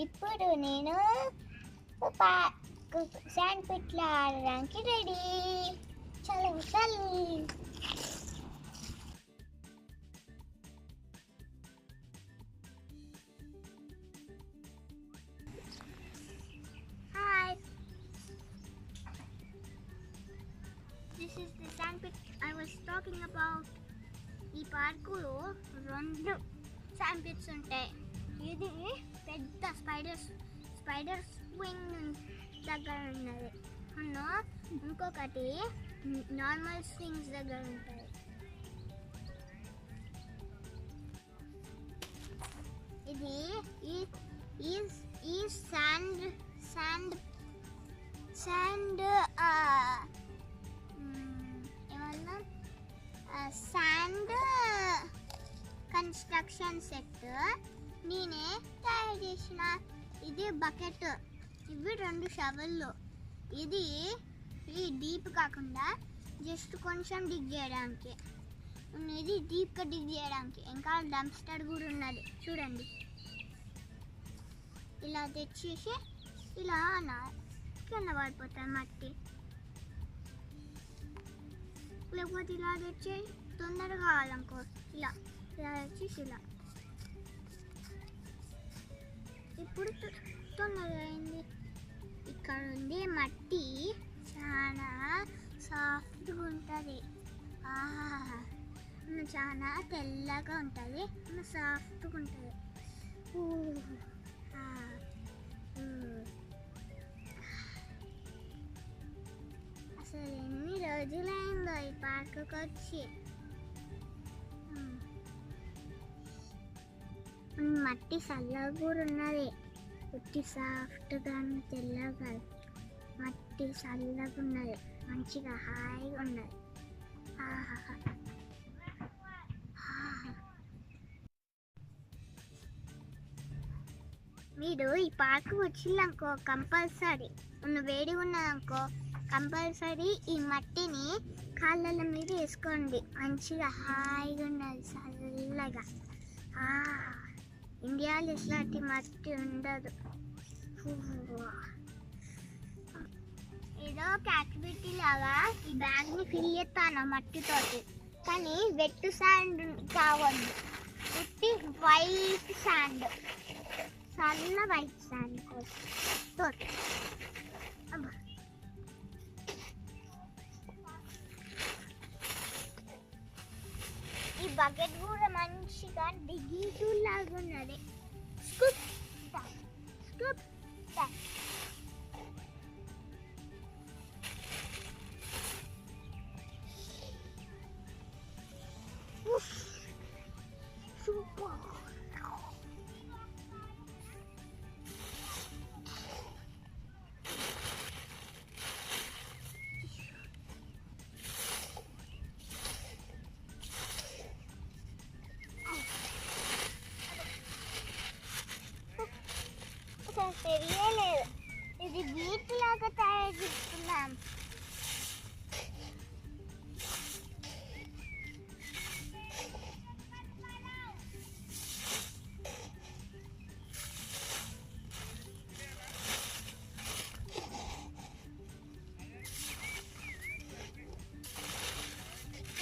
ఇప్పుడు నేను శాండ్ పిట్లో ఆడడానికి రెడీ. చలో చల్. Hi, this is the sand pit I was talking about. ఈ పార్కులో 2 శాండ్ పిట్స్ ఉంటాయి. ఇది పెద్ద స్పైడర్ స్వింగ్ దగ్గర ఉన్నది. ఇంకొకటి నార్మల్ స్వింగ్స్ దగ్గర ఉంటుంది. ఇది ఈ శాండ్ ఏమన్నా శాండ్ కన్స్ట్రక్షన్ సెట్ నేనే తయారు చేసిన. ఇది బకెట్, ఇవి 2 షవళ్ళు. ఇది డీప్ కాకుండా జస్ట్ కొంచెం డిగ్ చేయడానికి, ఇది డీప్గా డిగ్ చేయడానికి. ఇంకా డంప్స్టర్ కూడా ఉన్నది చూడండి. ఇలా తెచ్చేసి ఇలా కింద పడిపోతాయి మట్టి. లేకపోతే ఇలా తెచ్చేసి తొందరగా కావాలనుకో ఇలా తెచ్చేసి ఇలా. ఇప్పుడు తొందరగా అయింది. ఇక్కడ ఉండే మట్టి చాలా సాఫ్ట్గా ఉంటుంది, చాలా తెల్లగా ఉంటుంది, సాఫ్ట్గా ఉంటుంది. అసలు ఎన్ని రోజులైందో ఈ పార్కుకి వచ్చి. మట్టి చల్లగా కూడా ఉన్నది, ఉట్టి సాఫ్ట్గా తెల్లగా. మట్టి చల్లగా ఉన్నది, మంచిగా హాయిగా ఉన్నది. మీరు ఈ పార్కు వచ్చిందనుకో కంపల్సరీ, వేడిగా ఉన్నదనుకో కంపల్సరీ ఈ మట్టిని కాళ్ళ మీద వేసుకోండి. మంచిగా హాయిగా ఉన్నది, చల్లగా. ఇండియాలో ఇట్లాంటి మట్టి ఉండదు. ఏదో ఒక యాక్టివిటీ లాగా ఈ బ్యాగ్ని ఫిల్ చేస్తాను మట్టితోటి, కానీ వెట్ శాండ్ కావద్దు, ఉట్టి వైట్ శాండ్, సన్న వైట్ శాండ్ తోటి. ఈ బకెట్ కూడా మంచిగా డిగీటు లాగా ఉన్నది. Scoop scoop super. తెలియలేదు, ఇది బీచ్ లాగా తయారు చేస్తున్నాం.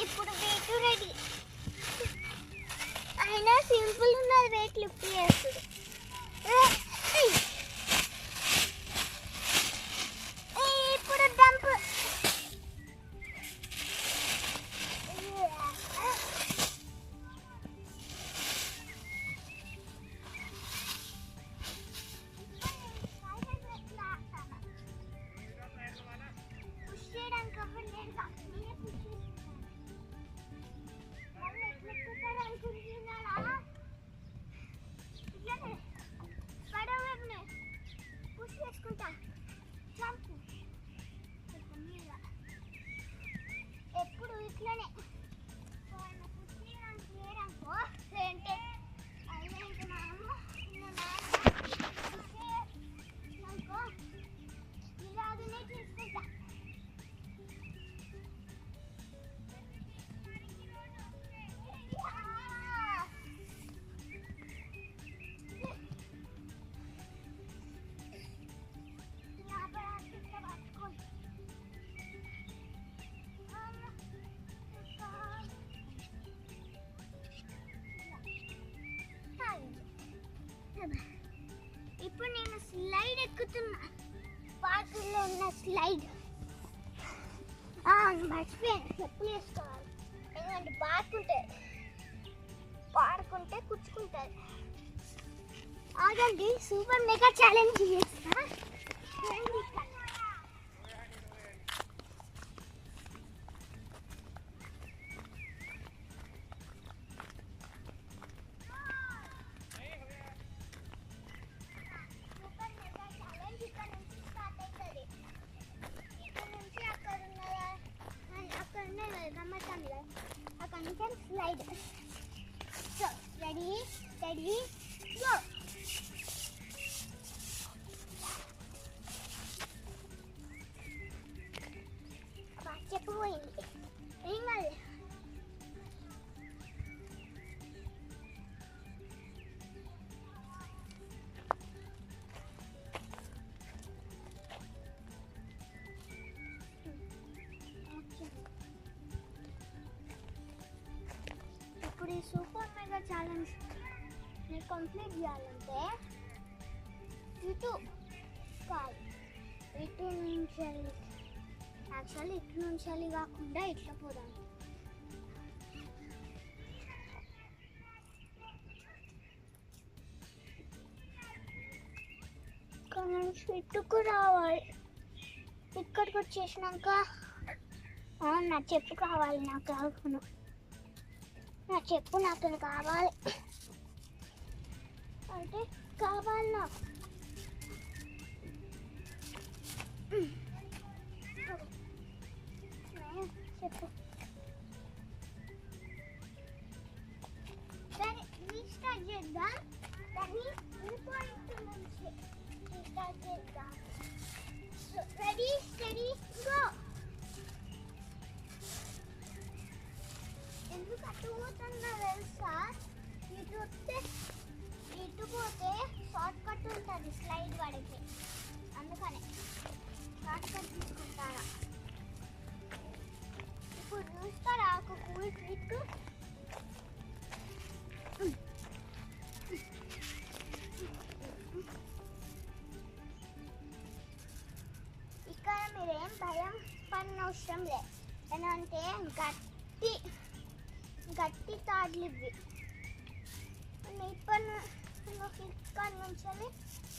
ఇప్పుడు వెయిట్ రెడీ అయినా సింపుల్ ఉన్నది. వెయిట్ లిఫ్ట్ చేస్తుంది. ఇప్పుడు డంప్. పుష్ చేయడానికి అప్పుడు నేనే పుష్ చేస్తున్నాను. అనుకుంటున్నాడా ఇప్పుడు నేను స్లైడ్ ఎక్కుతున్నా, పార్కుల్లో ఉన్న స్లైడ్. మర్చిపోయాను, చెప్పులు వేసుకోవాలి, ఎందుకంటే పాడుకుంటే కూర్చుకుంటుంది. ఆగండి, సూపర్ మెగా ఛాలెంజ్ చేస్తా. Slide. So, ready, steady, go. Cepuin. Ingat. ఇప్పుడు ఈ సూపర్ మెగా ఛాలెంజ్ నేను కంప్లీట్ చేయాలంటే ఇటు నుంచి యాక్చువల్లీ ఇటు నుంచి కాకుండా ఇట్లా పోదాం. ఇక్కడ నుంచి ఇటుకు రావాలి. ఇక్కడికి వచ్చేసినాక నా చెప్పు కావాలి, నాకు రాకును. నా చెప్పు నాకు కావాలి అంటే కావాలి నాకు. చెప్పు. సరే, రీస్టార్ట్ చేద్దాం. దాన్ని పాయింట్ నుంచి రీస్టార్ట్ చేద్దాం. Ready, study, go. ఎందుకు అటు పోతున్నా తెలుసా? ఇటు పోతే షార్ట్ కట్ ఉంటుంది స్లైడ్ వాడికి, అందుకనే షార్ట్ కట్ తీసుకుంటారా. ఇప్పుడు చూస్తారా ఒక కూల్ ట్రిక్. ఇక్కడ మీరేం భయం పడిన అవసరం లేదు. ఎందుకంటే గట్టి తాడ్లు ఇవి. ఇక్కడ నుంచి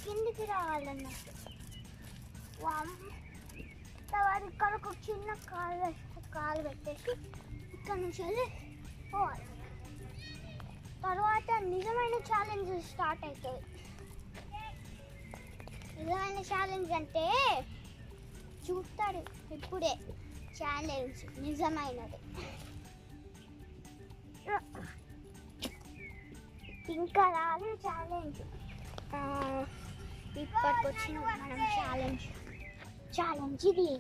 కిందికి రావాలన్నట్టు. తర్వాత ఇక్కడ ఒక చిన్న కాలు పెట్టేసి ఇక్కడ నుంచి పోవాలి. తర్వాత నిజమైన ఛాలెంజ్ స్టార్ట్ అవుతుంది. నిజమైన ఛాలెంజ్ అంటే చూస్తాడు ఇప్పుడే. ఛాలెంజ్ నిజమైనది. ఇంకా రాలే ఛాలెంజ్. ఇప్పటికి వచ్చిన మనం ఛాలెంజ్ ఇది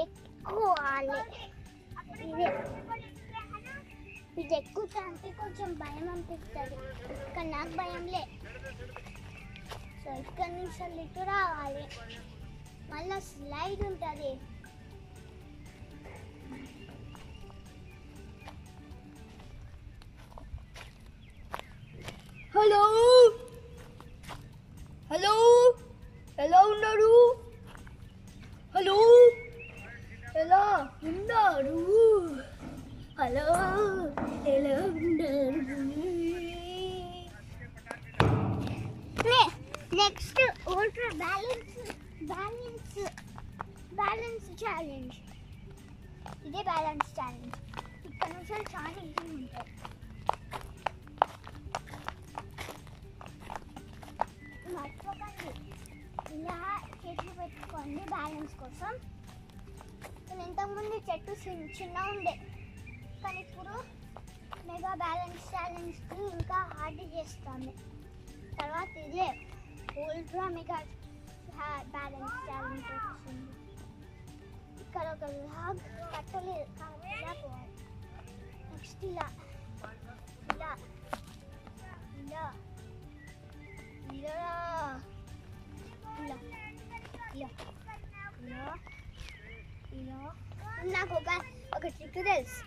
ఎక్కువాలి. ఇది ఎక్కుతా అంటే కొంచెం భయం అనిపిస్తుంది, కానీ నాకు భయం లే. సో ఇక్కడి నుంచి ఇటు రావాలి, మళ్ళీ స్లైడ్ ఉంటుంది. హలో హలో ఎలా ఉన్నారు? హలో ఎలా ఉన్నారు? హలో ఎలా ఉన్నారు? Next ultra balance challenge. ఇదే బ్యాలెన్స్ ఛాలెంజ్. ఇక్కడ నుంచి చాలా ఈజీ ఉంటాయి. మర్చిపోకండి, ఇలా చెట్లు పెట్టుకోండి బ్యాలెన్స్ కోసం. నేను ఇంతకుముందు చెట్టు చిన్న ఉండే, కానీ ఇప్పుడు మెగా బ్యాలెన్స్ ఛాలెంజ్కి ఇంకా హార్డ్ చేస్తాను. తర్వాత ఇదే ultra మెగా బ్యాలెన్స్ ఛాలెంజ్ వస్తుంది. ఇక్కడ ఒక లాగ్ కట్టలేదు కాబట్టి ఇలా పోవాలి. నెక్స్ట్ ఇలా ఇలా ఇలా ఇలా ఇలా ఇలా ఇలా ఇలా. నాకు ఒక ట్రిక్ తెలుసు.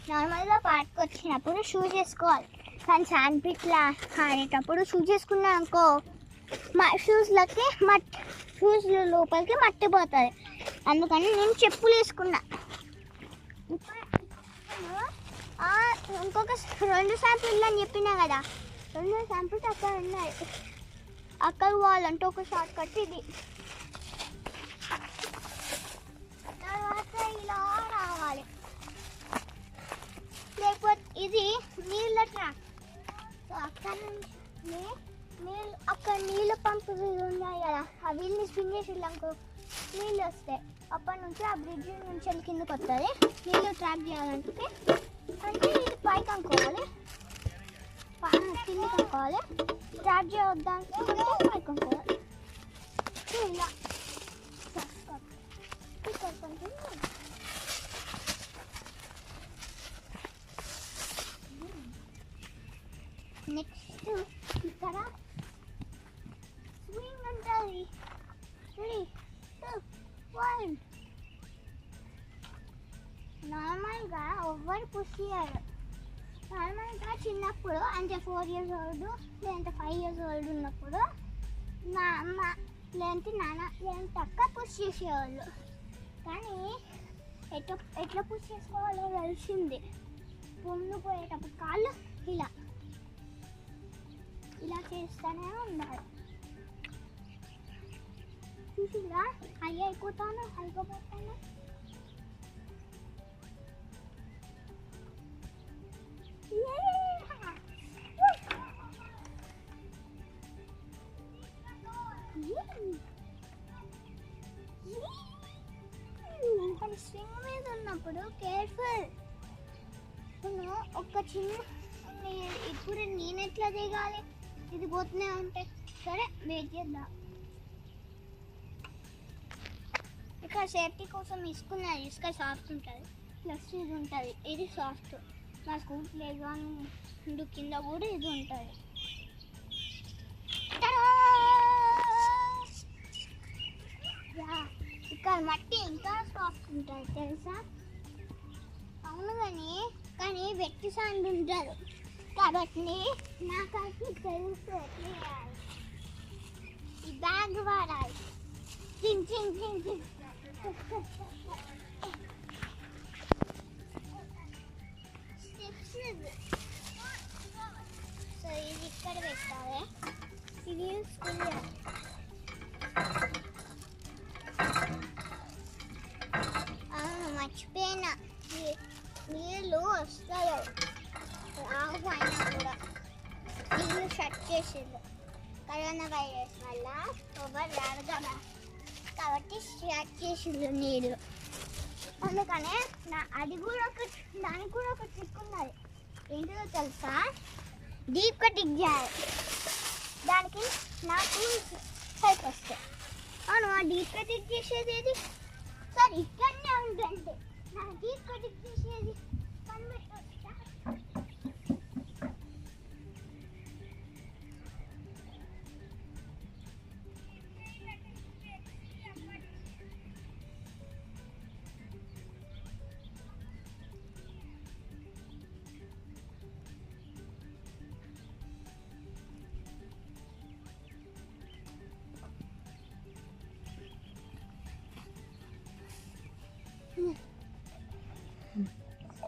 నార్మల్ ఏదో పార్క్ వచ్చినప్పుడు షూ చేసుకోవాలి. కానీ శాండ్ పిట్లా ఆడేటప్పుడు షూ చేసుకున్నాం అనుకో మా షూస్ లోపలికి మట్టి పోతుంది. అందుకని నేను చెప్పులు వేసుకున్నా. ఇంకొక 2 శాంపుల్ అని చెప్పినా కదా, 2 శాంపుల్స్ అక్కడ ఉన్నాయి. అక్కడ పోవాలంటే ఒక షార్ట్ కట్ ఇది. తర్వాత ఇలా రావాలి, లేకపోతే ఇది నీళ్ళ ట్రాక్. సో అక్కడ నుంచి అక్కడ నీళ్ళ పంపులు ఉన్నాయి కదా, ఆ వీళ్ళని స్పిన్ చేసేళ్ళనుకో నీళ్ళు వస్తాయి. అప్పటి నుంచి ఆ బ్రిడ్జ్ నుంచి వెళ్ళి కిందకి వస్తుంది. నీళ్ళు ట్రాక్ చేయాలంటే అంటే ఇది పైకి అనుకోవాలి, కిందకి అనుకోవాలి. ట్రాక్ చేయొద్దానికి పైకి అనుకోవాలి. ఇలా నెక్స్ట్ ఇక్కడ స్వింగ్ ఉంటుంది. 3, 2, 1. నార్మల్గా ఎవ్వరు పుష్ చేయరు. నార్మల్గా చిన్నప్పుడు అంటే 4 years old లేదంటే 5 years old ఉన్నప్పుడు మా అమ్మ లేదంటే నాన్న లేదంటే అక్క పుష్ చేసేవాళ్ళు. కానీ ఎట్లా పుష్ చేసుకోవాలో తెలిసింది. పొన్ను పోయేటప్పుడు కాళ్ళు ఇలా ఇలా చేస్తూనే ఉండాలి. చూసిరా హై అయిపోతాను, అయిపోతాను. స్వింగ్ మీద ఉన్నప్పుడు కేర్ఫుల్. ఒక చిన్న ఇప్పుడు నేను ఎట్లా దిగాలి, ఇది పోతూనే ఉంటే. సరే వెయిట్ చేద్దాం. ఇక్కడ సేఫ్టీ కోసం ఇసుకున్నది. ఇసుక సాఫ్ట్ ఉంటుంది, ప్లస్ ఇది ఉంటుంది. ఇది సాఫ్ట్. నా స్కూల్ ప్లే గ్రౌండ్ కింద కూడా ఇది ఉంటుంది. ఇక్కడ మట్టి ఇంకా సాఫ్ట్ ఉంటుంది తెలుసా. అవును కానీ వెట్టి సాండ్ ఉంటారు కాబట్టి నాకు అది తెలుసు. ఈ బ్యాగ్ వాడాలి. చింగ్ చింగ్ చింగ్ చింగ్. స్టెప్స్ సో ఇది ఇక్కడ పెట్టాలి. ఇది స్కూల్ మర్చిపోయినా, నీళ్ళు వస్తాయి రావు అయినా కూడా. నీళ్ళు షట్ చేసిండు కరోనా వైరస్ వల్ల ఎవరు రాదు కదా, కాబట్టి షట్ చేసిండు నీళ్ళు. అందుకనే అది కూడా దానికి కూడా ఒక ట్రిక్ ఉన్నది. ఏంటో తెలుసా, డీప్గా డిగ్ చేయాలి. దానికి నాకు హెల్ప్ వస్తాయి. అవును, ఆ డీప్గా డిగ్ చేసేది ఏది? సరే ఇక్కడనే ఉంటుంది. నాకు డీప్గా డిగ్ చేసేది కనిపెట్టొచ్చా?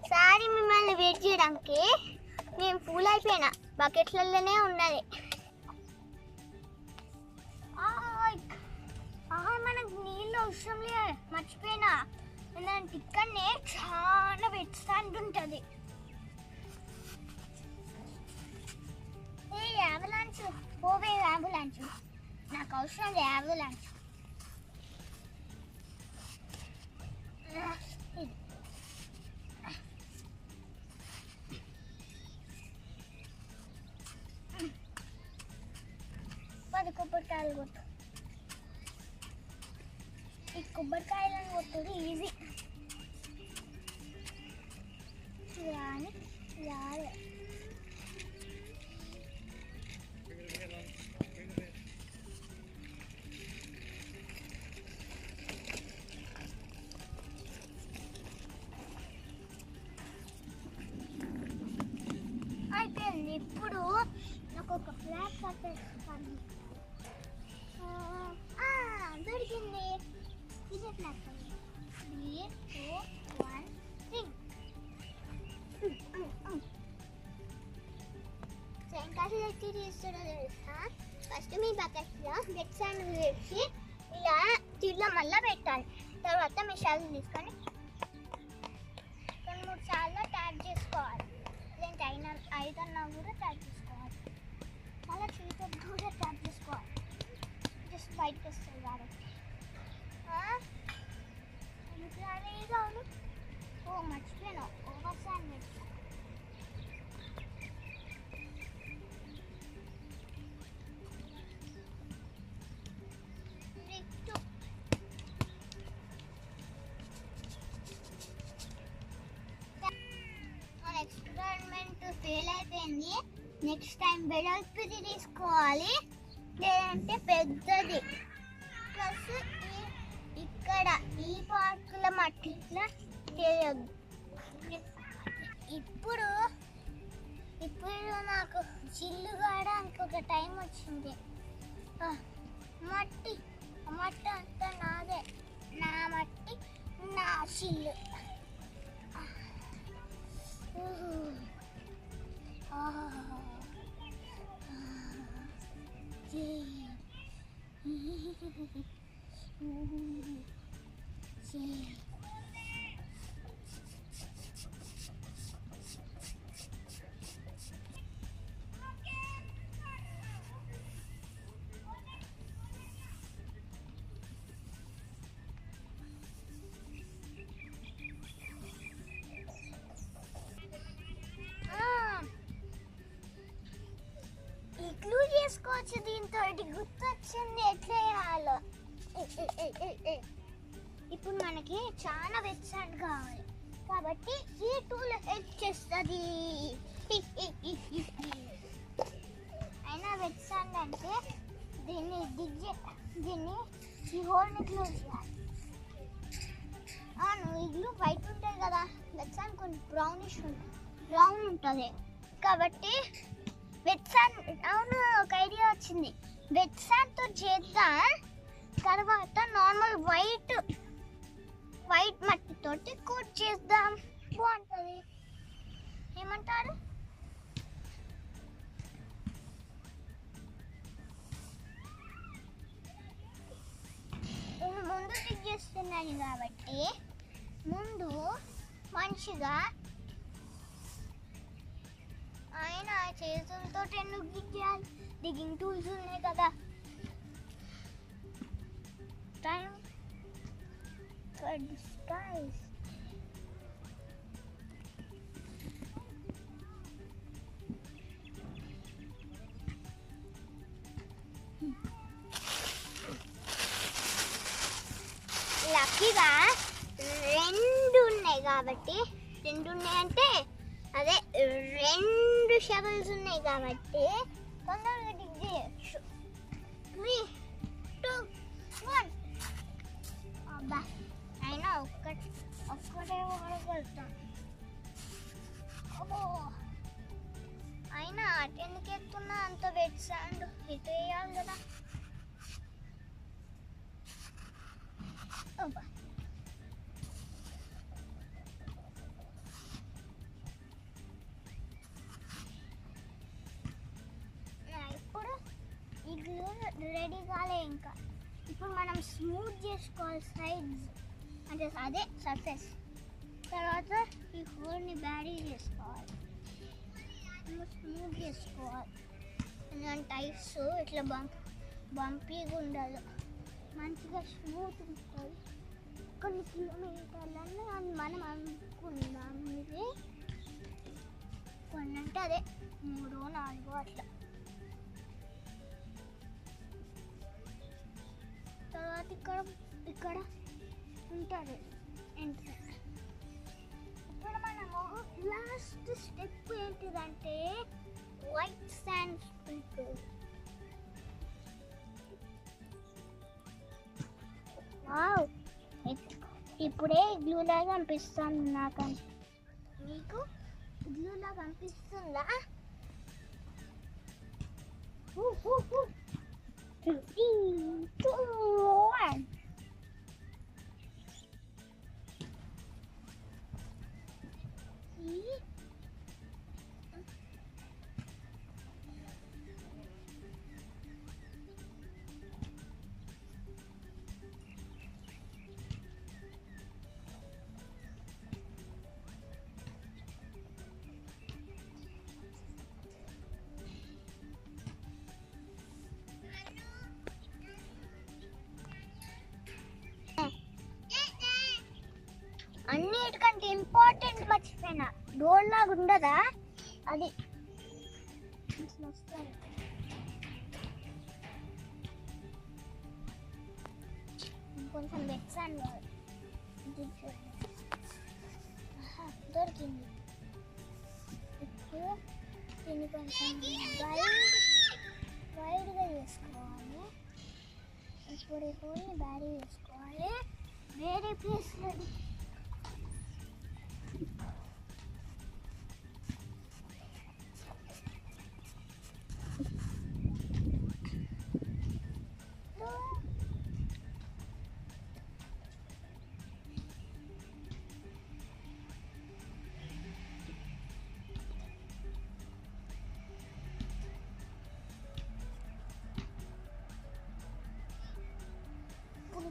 సారీ మిమ్మల్ని వెయిట్ చేయడానికి. నేను ఫుల్ అయిపోయినా, బకెట్లలోనే ఉన్నది. మనకు నీళ్ళు అవసరం లేదు, మర్చిపోయినా. ఎందుకంటే ఇక్కడనే చాలా వెట్ స్టాండ్ ఉంటుంది. ఏ యావలాంచ్ పోవే, యావలాంచ్ నాకు అవసరం లేదు. యావలాంచ్ కొబ్బరికాయలు కొట్టు. ఈ కొబ్బరికాయలను కొట్టుడు ఈజీ. రాని రాలే. అయిపోయింది. ఇప్పుడు నాకు ఒక ఫ్లాగ్ కట్టేస్తాను. దొరికింది. ఇదే ఫ్లాగ్ 3, 2, 1 రింగ్. సాయంకాలం ఎత్తి తీస్తుందో తెలుసా? ఫస్ట్ మీ బకెట్లో బెడ్ శాండ్ వేసి ఇలా దీంట్లో మళ్ళీ పెట్టాలి. తర్వాత మీ షాలు తీసుకొని 2-3 సార్లు ట్యాప్ చేసుకోవాలి. లేదంటే ఐదన్నా కూడా ట్యాప్ చేసుకోవాలి. మళ్ళీ చేతితో కూడా ట్యాప్ చేసుకోవాలి. జస్ట్ బయటకు వస్తుంది కాబట్టి. అవును. ఓ మర్చిపోయాను, ఓవర్ శాండ్ పెట్టా. ఎక్స్పెరిమెంట్ ఫెయిల్ అయిపోయింది. నెక్స్ట్ టైం వెడల్పుది తీసుకోవాలి, లేదంటే పెద్దది. ప్లస్ ఇక్కడ ఈ పార్కుల మట్టిలో చేయొద్దు. ఇప్పుడు నాకు చిల్లు కావడానికి ఒక టైం వచ్చింది. మట్టి అంతా నాదే, నా మట్టి నా చిల్లు. ఇగ్లూ చేసుకోవచ్చు. దీంతో గుర్తొచ్చింది ఎట్లా చేయాలో. ఇప్పుడు మనకి చాలా వెట్ శాండ్ కావాలి కాబట్టి ఈ టూల్ హెల్ప్ చేస్తుంది. అయినా వెట్ శాండ్ అంటే దీన్ని ఈ హోల్ని క్లోజ్ చేయాలి. నువ్వు ఇగ్లూ వైట్ ఉంటుంది కదా, వెట్ శాండ్ కొంచెం బ్రౌన్ ఉంటుంది కాబట్టి వెట్ శాండ్. అవును, ఒక ఐడియా వచ్చింది. వెట్ శాండ్తో చేద్దాం, తర్వాత నార్మల్ వైట్ మట్టితోటి కోట్ చేద్దాం, బాగుంటుంది. ఏమంటారు? ముందు టిక్ చేస్తున్నాను కాబట్టి ముందు మంచిగా ఆయన చేతులతో ఎందుకు దిగాలి? డిగింగ్ టూల్స్ ఉన్నాయి కదా. Time for disguise. లక్కీగా 2 ఉన్నాయి కాబట్టి, 2 ఉన్నాయంటే అదే 2 షవల్స్ ఉన్నాయి కాబట్టి తొందరగా డిగ్ చేయొచ్చు. 3, 2, 1. అబ్బా, అయినా ఒక్కటే వాడగలుగుతాం. అబ్బో, అయినా అటెందుకు ఎత్తున్నా అంత వెట్ శాండ్? ఇటు వేయాలి కదా. అబ్బా, ఇప్పుడు ఈ గ్లూ రెడీ కాలే. ఇంకా ఇప్పుడు మనం స్మూత్ చేసుకోవాలి సైడ్స్, అంటే అదే సర్ఫేస్. తర్వాత ఈ హోల్ని బ్యాడీ చేసుకోవాలి, స్మూత్ చేసుకోవాలి. ఎందుకంటే టైప్స్ ఇట్లా బంపీగా ఉండదు, మంచిగా స్మూత్ ఉంటుంది. కొన్ని కిలోమీటర్లను మనం అనుకున్నాం. ఇది కొన్ని అంటే అదే 3-4 అట్లా. తర్వాత ఇక్కడ ఉంటుంది ఎంట్రన్స్. ఇప్పుడు మనము లాస్ట్ స్టెప్ ఏంటిదంటే వైట్ శాండ్ స్ప్రింకిల్. వావ్, ఇప్పుడే గ్లూలాగా అనిపిస్తుంది నాకు. మీకు గ్లూలాగా అనిపిస్తుందా? 3, 2, 1. అన్నిటికంటే ఇంపార్టెంట్ మర్చిపోయినా డోర్ లాగా ఉండదా అది కొంచెం వెచ్చాను దొరికింది ఇప్పుడు దీన్ని కొంచెం వైడ్గా చేసుకోవాలి ఇప్పుడు పోయి బ్యారీ చేసుకోవాలి వేరే ప్లేస్లో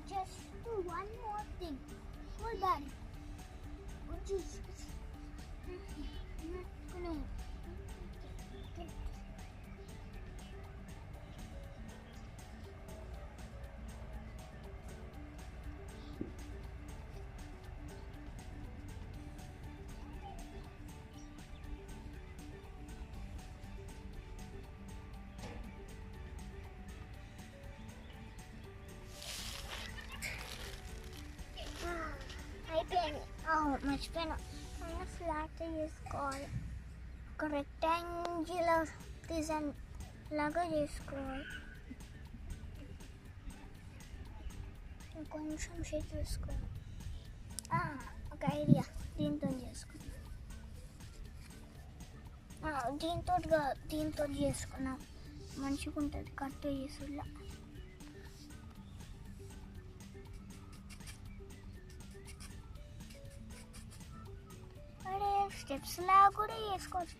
just do one more thing. Hold on. Just మర్చిపోయాను ఫ్లాట్ చేసుకోవాలి ఒక రెక్టాంగులర్ డిజైన్ లాగా చేసుకోవాలి కొంచెం షేక్ చేసుకోవాలి ఒక ఐడియా దీంతో చేసుకున్నాం దీంతో చేసుకున్నాం మంచిగా ఉంటుంది కట్ చేసులా స్టెప్స్ లా కూడా వేసుకోవచ్చు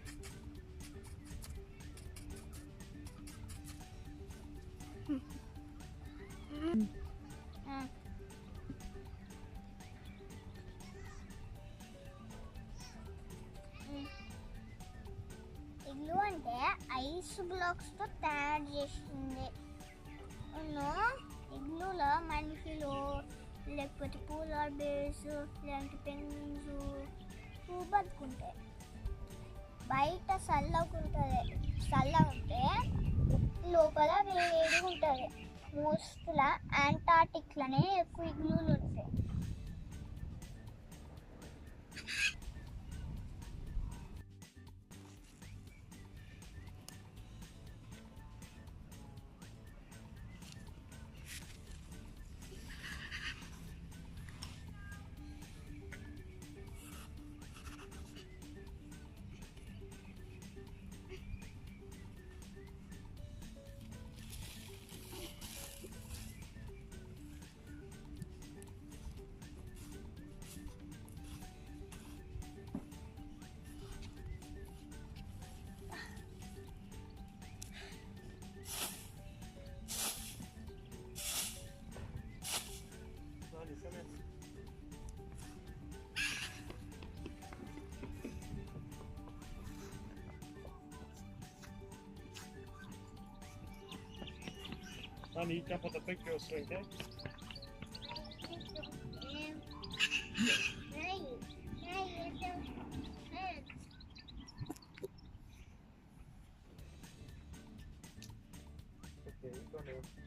ఇల్లు అంటే ఐస్ బ్లాక్స్తో తయారు చేస్తుంది ఇల్లులో మనుషులు లేకపోతే పోలార్ బేర్స్ లేదంటే పెంగ్విన్స్ బతుకుంటాయి బయట చల్లగా ఉంటే లోపల వేడిగా ఉంటుంది మోస్ట్లా యాంటార్టిక్లోనే ఎక్కువ ఇగ్లూలు ఉంటాయి Honey, jump on the picture swing, okay? Okay, go now.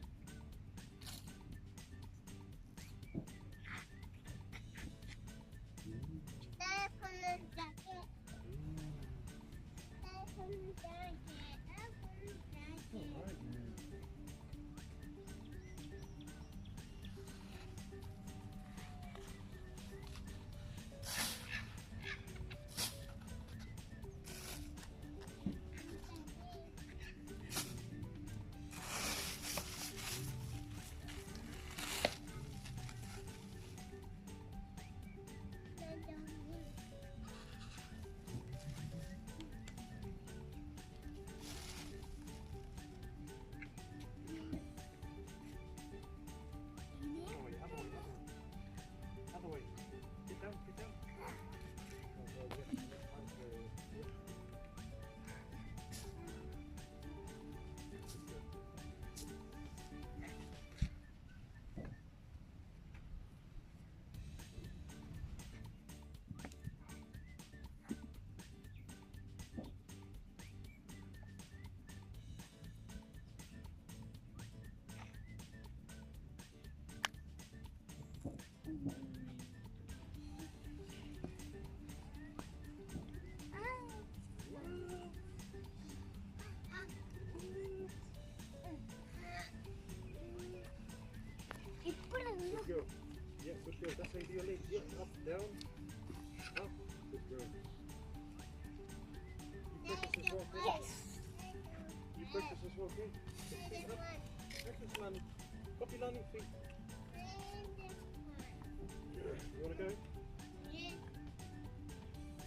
Yes. You practice as well, okay? Practice landing. Copy landing feet. You wanna go? You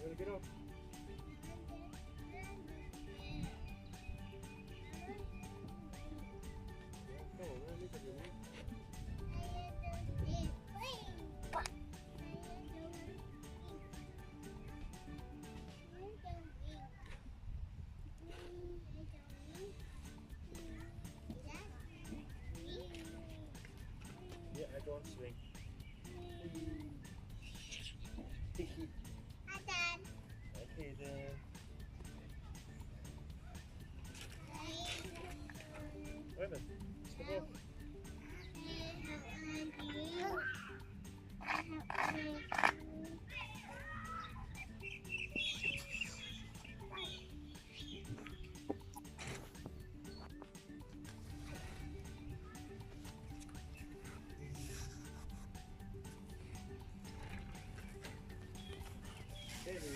wanna get up? Come on, man, look at your knee. Yeah, I don't swing. Okay then. Wait a minute. Step off. There you go.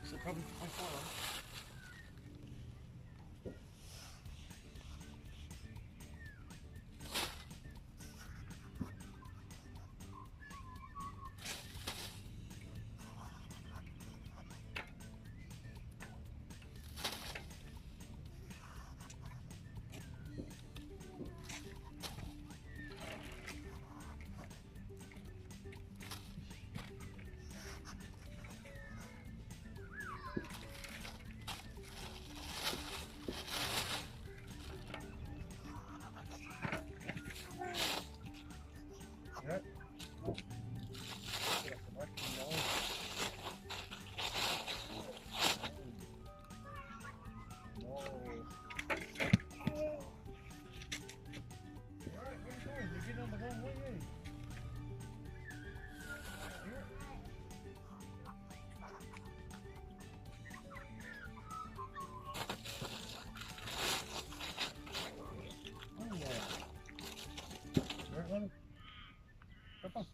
So probably my forearm. Yeah. Come on.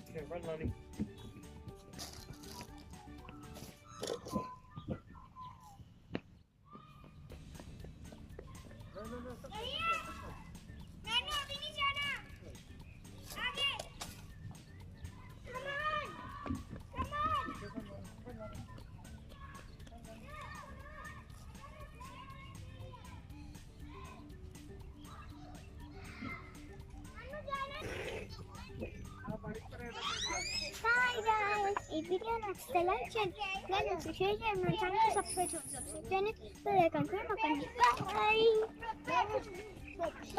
Okay, run, Lonnie. Hi guys! ఈ video నచ్చితే like చేయండి, please share చేయండి, మన channel subscribe చేయండి, bell icon కూడా నొక్కండి. Bye!